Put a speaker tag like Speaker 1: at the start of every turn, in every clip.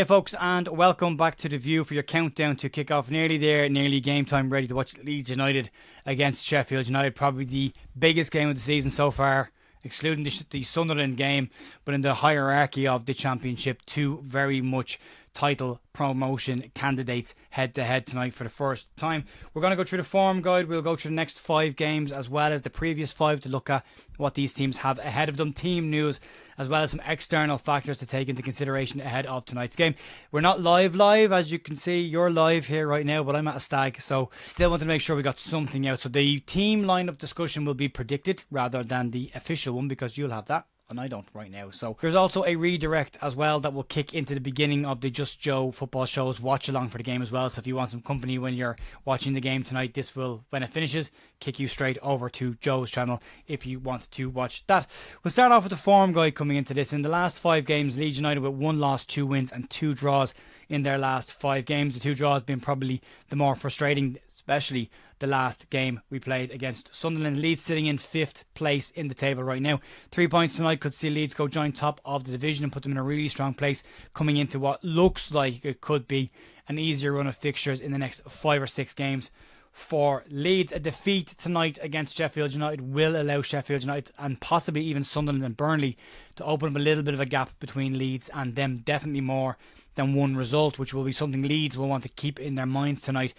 Speaker 1: folks, and welcome back to The View for your countdown to kick off. Nearly there, nearly game time, ready to watch Leeds United against Sheffield United. Probably the biggest game of the season so far, excluding the Sunderland game, but in the hierarchy of the Championship, two very much title promotion candidates head to head tonight for the first time. We're going to go through the form guide. We'll go through the next 5 games as well as the previous 5 to look at what these teams have ahead of them, team news, as well as some external factors to take into consideration ahead of tonight's game. We're not live, as you can see. You're live here right now, but I'm at a stag, so still want to make sure we got something out. So the team lineup discussion will be predicted rather than the official one, because you'll have that and I don't right now. So there's also a redirect as well that will kick into the beginning of the Just Joe football show's watch along for the game as well. So if you want some company when you're watching the game tonight, this will, when it finishes, kick you straight over to Joe's channel if you want to watch that. We'll start off with the form guide coming into this. In the last 5 games, Leeds United with 1 loss, 2 wins and 2 draws in their last 5 games. The 2 draws being probably the more frustrating, especially the last game we played against Sunderland. Leeds sitting in 5th place in the table right now. 3 points tonight could see Leeds go joint top of the division and put them in a really strong place coming into what looks like it could be an easier run of fixtures in the next 5 or 6 games for Leeds. A defeat tonight against Sheffield United will allow Sheffield United and possibly even Sunderland and Burnley to open up a little bit of a gap between Leeds and them. Definitely more than one result, which will be something Leeds will want to keep in their minds tonight.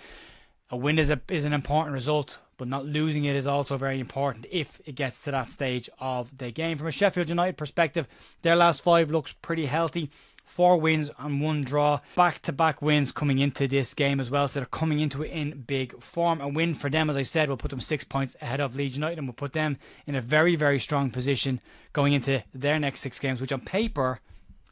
Speaker 1: A win is an important result, but not losing it is also very important if it gets to that stage of the game. From a Sheffield United perspective, their last 5 looks pretty healthy. 4 wins and 1 draw. Back-to-back wins coming into this game as well, so they're coming into it in big form. A win for them, as I said, will put them 6 points ahead of Leeds United and will put them in a very, very strong position going into their next 6 games, which on paper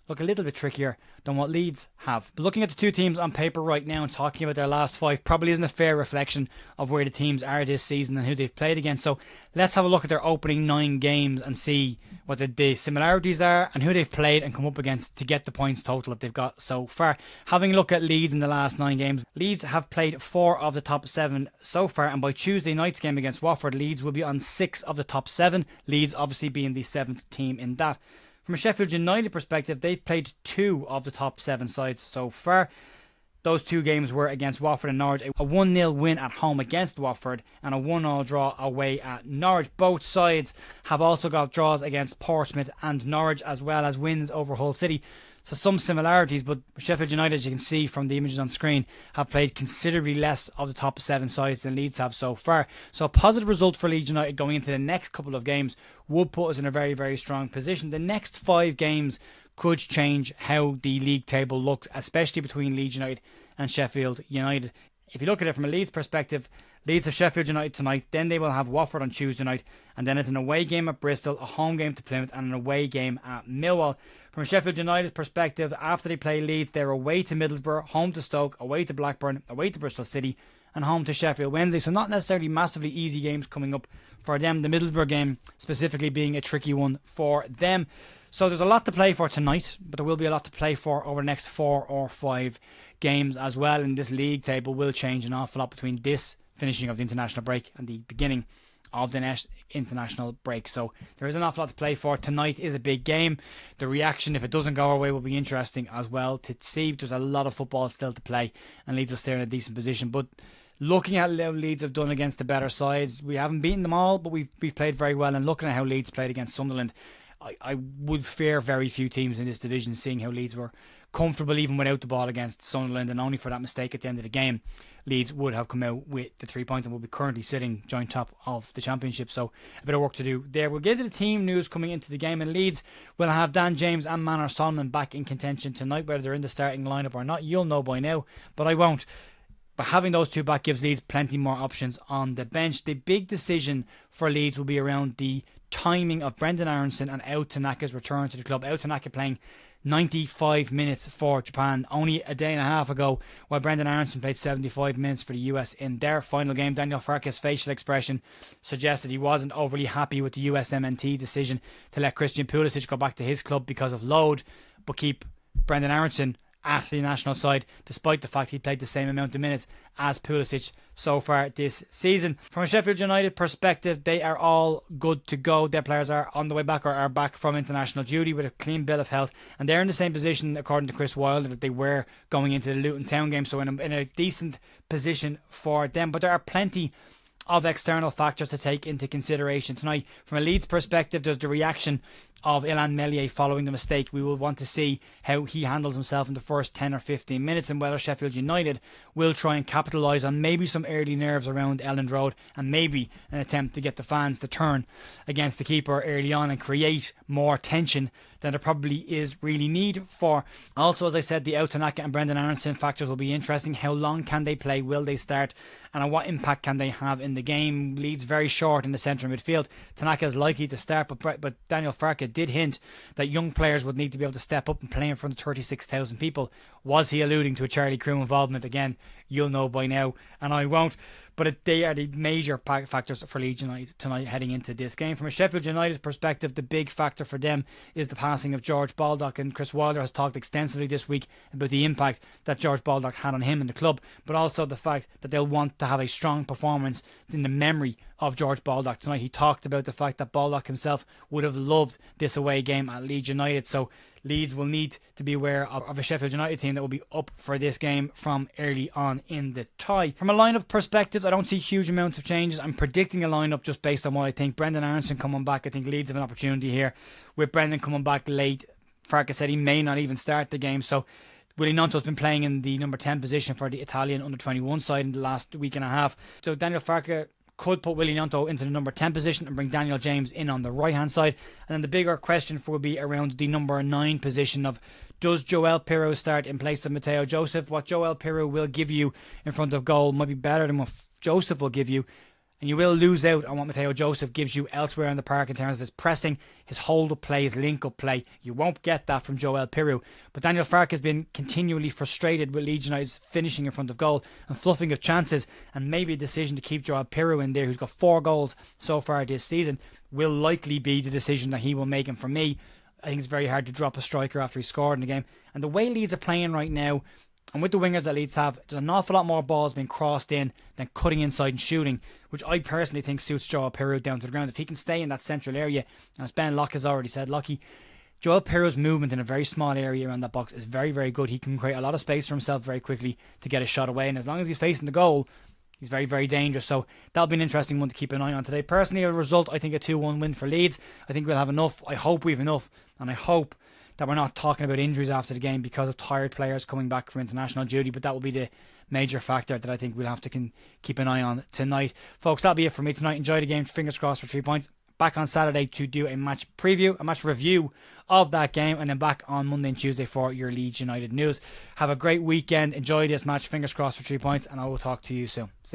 Speaker 1: look a little bit trickier than what Leeds have. But looking at the 2 teams on paper right now and talking about their last 5 probably isn't a fair reflection of where the teams are this season and who they've played against. So let's have a look at their opening 9 games and see what the similarities are and who they've played and come up against to get the points total that they've got so far. Having a look at Leeds in the last 9 games, Leeds have played 4 of the top 7 so far, and by Tuesday night's game against Watford, Leeds will be on 6 of the top 7. Leeds obviously being the 7th team in that. From a Sheffield United perspective, they've played 2 of the top 7 sides so far. Those 2 games were against Watford and Norwich. A 1-0 win at home against Watford and a 1-1 draw away at Norwich. Both sides have also got draws against Portsmouth and Norwich, as well as wins over Hull City. So some similarities, but Sheffield United, as you can see from the images on screen, have played considerably less of the top 7 sides than Leeds have so far. So a positive result for Leeds United going into the next couple of games would put us in a very, very strong position. The next 5 games could change how the league table looks, especially between Leeds United and Sheffield United. If you look at it from a Leeds perspective, Leeds have Sheffield United tonight, then they will have Watford on Tuesday night, and then it's an away game at Bristol, a home game to Plymouth, and an away game at Millwall. From a Sheffield United perspective, after they play Leeds, they're away to Middlesbrough, home to Stoke, away to Blackburn, away to Bristol City, and home to Sheffield Wednesday. So not necessarily massively easy games coming up for them. The Middlesbrough game specifically being a tricky one for them. So there's a lot to play for tonight, but there will be a lot to play for over the next 4 or 5 games as well. And this league table will change an awful lot between this finishing of the international break and the beginning of the next international break. So there is an awful lot to play for. Tonight is a big game. The reaction, if it doesn't go our way, will be interesting as well to see. There's a lot of football still to play and Leeds are still in a decent position. But looking at how Leeds have done against the better sides, we haven't beaten them all, but we've played very well. And looking at how Leeds played against Sunderland, I would fear very few teams in this division, seeing how Leeds were comfortable even without the ball against Sunderland, and only for that mistake at the end of the game, Leeds would have come out with the 3 points and will be currently sitting joint top of the Championship. So a bit of work to do there. We'll get to the team news coming into the game, and Leeds will have Dan James and Manor Solomon back in contention tonight. Whether they're in the starting lineup or not, you'll know by now, but I won't. But having those 2 back gives Leeds plenty more options on the bench. The big decision for Leeds will be around the timing of Brendan Aronson and Ao Tanaka's return to the club. Ao Tanaka playing 95 minutes for Japan only a day and a half ago, while Brendan Aronson played 75 minutes for the US in their final game. Daniel Farke's facial expression suggested he wasn't overly happy with the USMNT decision to let Christian Pulisic go back to his club because of load, but keep Brendan Aronson at the national side, despite the fact he played the same amount of minutes as Pulisic so far this season. From a Sheffield United perspective, they are all good to go. Their players are on the way back or are back from international duty with a clean bill of health, and they're in the same position, according to Chris Wilder, that they were going into the Luton Town game, so in a decent position for them. But there are plenty of external factors to take into consideration tonight. From a Leeds perspective, there's the reaction of Ilan Meslier following the mistake. We will want to see how he handles himself in the first 10 or 15 minutes and whether Sheffield United will try and capitalise on maybe some early nerves around Elland Road and maybe an attempt to get the fans to turn against the keeper early on and create more tension than there probably is really need for. Also, as I said, the out Tanaka and Brendan Aronson factors will be interesting. How long can they play? Will they start? And what impact can they have in the game? Leeds very short in the centre of midfield. Tanaka is likely to start, but Daniel Farke did hint that young players would need to be able to step up and play in front of 36,000 people. Was he alluding to a Charlie Crew involvement? Again, you'll know by now, and I won't. But they are the major factors for Leeds United tonight heading into this game. From a Sheffield United perspective, the big factor for them is the passing of George Baldock, and Chris Wilder has talked extensively this week about the impact that George Baldock had on him and the club, but also the fact that they'll want to have a strong performance in the memory of George Baldock tonight. He talked about the fact that Baldock himself would have loved this away game at Leeds United, so Leeds will need to be aware of a Sheffield United team that will be up for this game from early on in the tie. From a lineup perspective, I don't see huge amounts of changes. I'm predicting a lineup just based on what I think. Brendan Aronson coming back. I think Leeds have an opportunity here. With Brendan coming back late, Farke said he may not even start the game. So Willie Gnonto's been playing in the number 10 position for the Italian under-21 side in the last week and a half. So Daniel Farke could put Willie Gnonto into the number 10 position and bring Daniel James in on the right hand side. And then the bigger question will be around the number 9 position of, does Joel Pirro start in place of Mateo Joseph? What Joel Pirro will give you in front of goal might be better than what Joseph will give you, and you will lose out on what Mateo Joseph gives you elsewhere in the park in terms of his pressing, his hold-up play, his link-up play. You won't get that from Joel Pirro. But Daniel Farke has been continually frustrated with Leeds United's finishing in front of goal and fluffing of chances, and maybe a decision to keep Joel Pirro in there, who's got 4 goals so far this season, will likely be the decision that he will make. And for me, I think it's very hard to drop a striker after he scored in the game. And the way Leeds are playing right now, and with the wingers that Leeds have, there's an awful lot more balls being crossed in than cutting inside and shooting, which I personally think suits Joel Pirro down to the ground. If he can stay in that central area, and as Ben Locke has already said, Joel Pirro's movement in a very small area around that box is very, very good. He can create a lot of space for himself very quickly to get a shot away, and as long as he's facing the goal, he's very, very dangerous. So that'll be an interesting one to keep an eye on today. Personally, a result, I think a 2-1 win for Leeds. I think we'll have enough. I hope we have enough, and I hope that we're not talking about injuries after the game because of tired players coming back for international duty, but that will be the major factor that I think we'll have to keep an eye on tonight. Folks, that'll be it for me tonight. Enjoy the game. Fingers crossed for 3 points. Back on Saturday to do a match preview, a match review of that game, and then back on Monday and Tuesday for your Leeds United news. Have a great weekend. Enjoy this match. Fingers crossed for 3 points, and I will talk to you soon. See you.